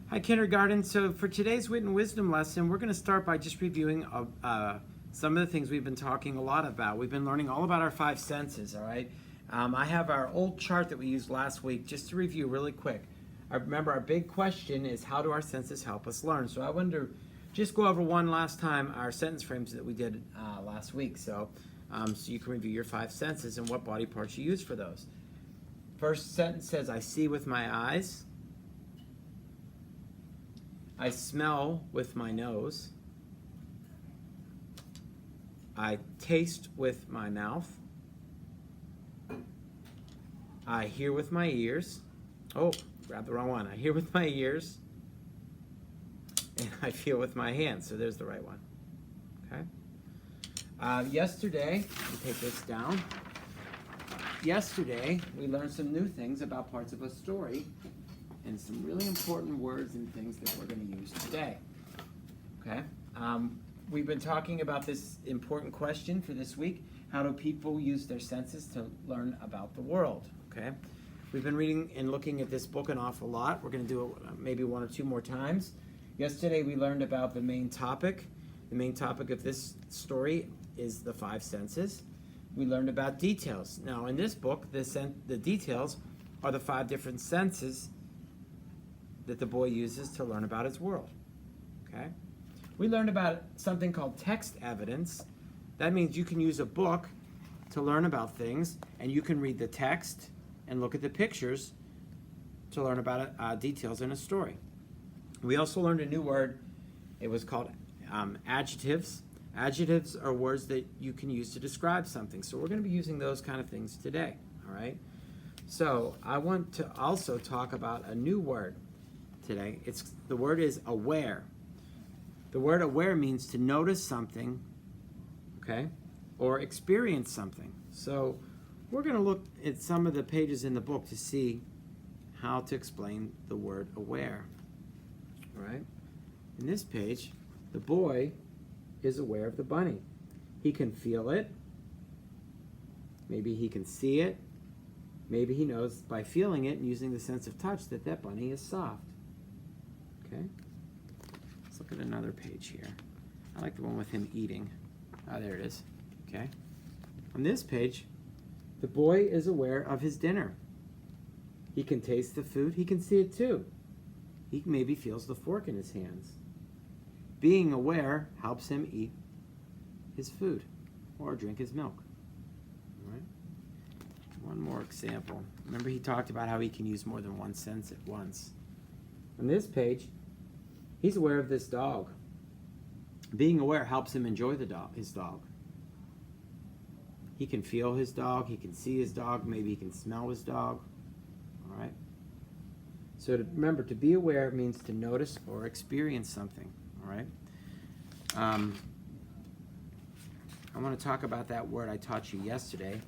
Hi, kindergarten. So for today's Wit and Wisdom lesson, we're going to start by just reviewing some of the things we've been talking a lot about. We've been learning all about our five senses, all right? I have our old chart that we used last week just to review really quick. Remember, our big question is, how do our senses help us learn? So I wanted to just go over one last time our sentence frames that we did last week. So you can review your five senses and what body parts you use for those. First sentence says, I see with my eyes. I smell with my nose. I taste with my mouth. I hear with my ears. Oh, grabbed the wrong one. I hear with my ears. And I feel with my hands. So there's the right one. Okay. Yesterday, let me take this down. Yesterday, we learned some new things about parts of a story and some really important words and things that we're going to use today. Okay? We've been talking about this important question for this week. How do people use their senses to learn about the world? Okay? We've been reading and looking at this book an awful lot. We're going to do it maybe one or two more times. Yesterday we learned about the main topic. The main topic of this story is the five senses. We learned about details. Now in this book, the details are the five different senses that the boy uses to learn about his world. Okay? We learned about something called text evidence. That means you can use a book to learn about things, and you can read the text and look at the pictures to learn about details in a story. We also learned a new word. It was called adjectives. Adjectives are words that you can use to describe something. So we're going to be using those kind of things today. All right? So I want to also talk about a new word today. The word is aware. The word aware means to notice something, okay, or experience something. So we're going to look at some of the pages in the book to see how to explain the word aware. All right? In this page, the boy is aware of the bunny. He can feel it. Maybe he can see it. Maybe he knows by feeling it and using the sense of touch that that bunny is soft. Okay, let's look at another page here. I like the one with him eating. Ah, there it is. Okay. On this page, the boy is aware of his dinner. He can taste the food. He can see it too. He maybe feels the fork in his hands. Being aware helps him eat his food or drink his milk. All right. One more example. Remember he talked about how he can use more than one sense at once. On this page, he's aware of this dog. Being aware helps him enjoy his dog. He can feel his dog. He can see his dog. Maybe he can smell his dog. All right. So remember, to be aware means to notice or experience something. All right. I want to talk about that word I taught you yesterday,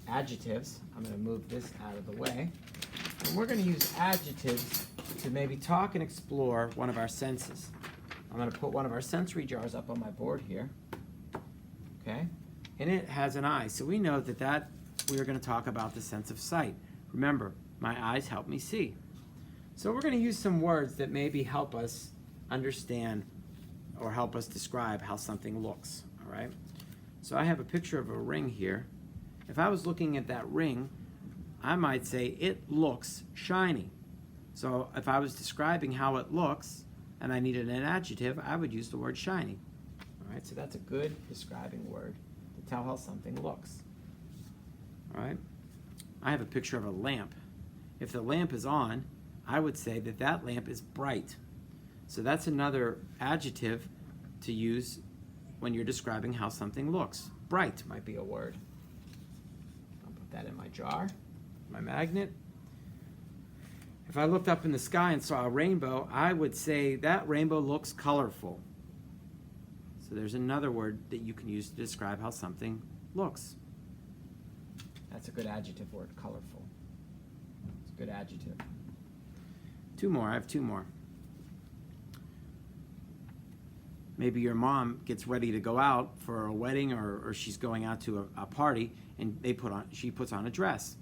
adjectives. I'm going to move this out of the way. And we're going to use adjectives to maybe talk and explore one of our senses. I'm going to put one of our sensory jars up on my board here. Okay? And it has an eye. So we know that we're going to talk about the sense of sight. Remember, my eyes help me see. So we're going to use some words that maybe help us understand or help us describe how something looks. All right? So I have a picture of a ring here. If I was looking at that ring, I might say it looks shiny. So if I was describing how it looks and I needed an adjective, I would use the word shiny. All right, so that's a good describing word to tell how something looks. All right, I have a picture of a lamp. If the lamp is on, I would say that that lamp is bright. So that's another adjective to use when you're describing how something looks. Bright might be a word. I'll put that in my jar, my magnet. If I looked up in the sky and saw a rainbow, I would say that rainbow looks colorful. So there's another word that you can use to describe how something looks. That's a good adjective word, colorful. It's a good adjective. Two more, I have two more. Maybe your mom gets ready to go out for a wedding or she's going out to a party and she puts on a dress.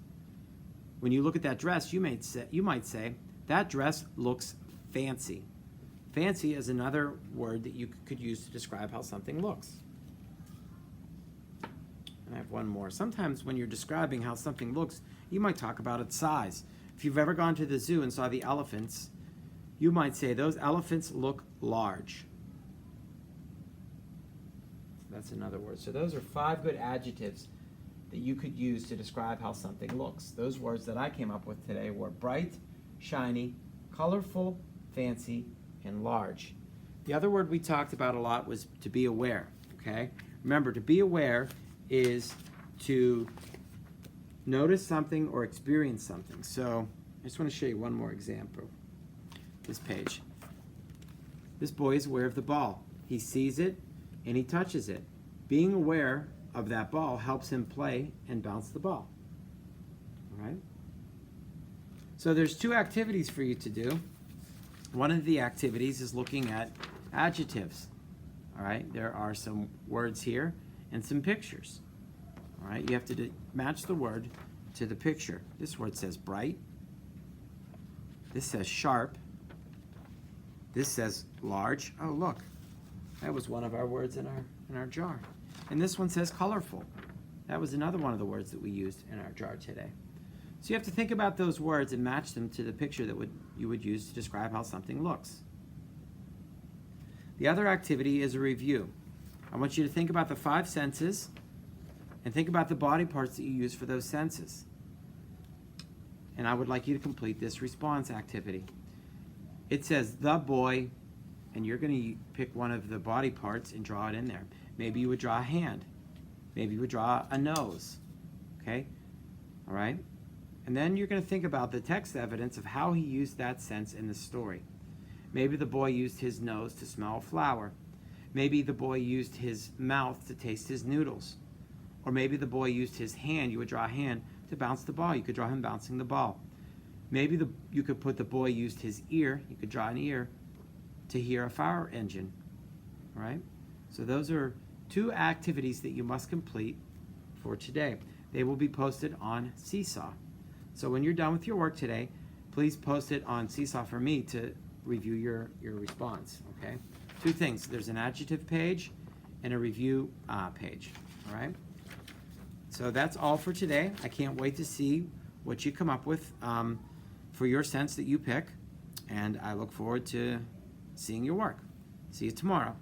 When you look at that dress, you might say, that dress looks fancy. Fancy is another word that you could use to describe how something looks. And I have one more. Sometimes when you're describing how something looks, you might talk about its size. If you've ever gone to the zoo and saw the elephants, you might say, those elephants look large. That's another word. So those are 5 good adjectives that you could use to describe how something looks. Those words that I came up with today were bright, shiny, colorful, fancy, and large. The other word we talked about a lot was to be aware, okay? Remember, to be aware is to notice something or experience something. So I just want to show you one more example. This page. This boy is aware of the ball. He sees it and he touches it. Being aware of that ball helps him play and bounce the ball. All right? So there's 2 activities for you to do. One of the activities is looking at adjectives. All right? There are some words here and some pictures. All right? You have to match the word to the picture. This word says bright. This says sharp. This says large. Oh, look. That was one of our words in our jar. And this one says colorful. That was another one of the words that we used in our jar today. So you have to think about those words and match them to the picture that you would use to describe how something looks. The other activity is a review. I want you to think about the 5 senses and think about the body parts that you use for those senses. And I would like you to complete this response activity. It says the boy, and you're going to pick one of the body parts and draw it in there. Maybe you would draw a hand. Maybe you would draw a nose. Okay? All right? And then you're going to think about the text evidence of how he used that sense in the story. Maybe the boy used his nose to smell a flower. Maybe the boy used his mouth to taste his noodles. Or maybe the boy used his hand. You would draw a hand to bounce the ball. You could draw him bouncing the ball. Maybe you could put the boy used his ear. You could draw an ear to hear a fire engine. All right? So those are 2 activities that you must complete for today. They will be posted on Seesaw. So when you're done with your work today, please post it on Seesaw for me to review your response, okay? 2 things. There's an adjective page and a review page, all right? So that's all for today. I can't wait to see what you come up with for your sense that you pick, and I look forward to seeing your work. See you tomorrow.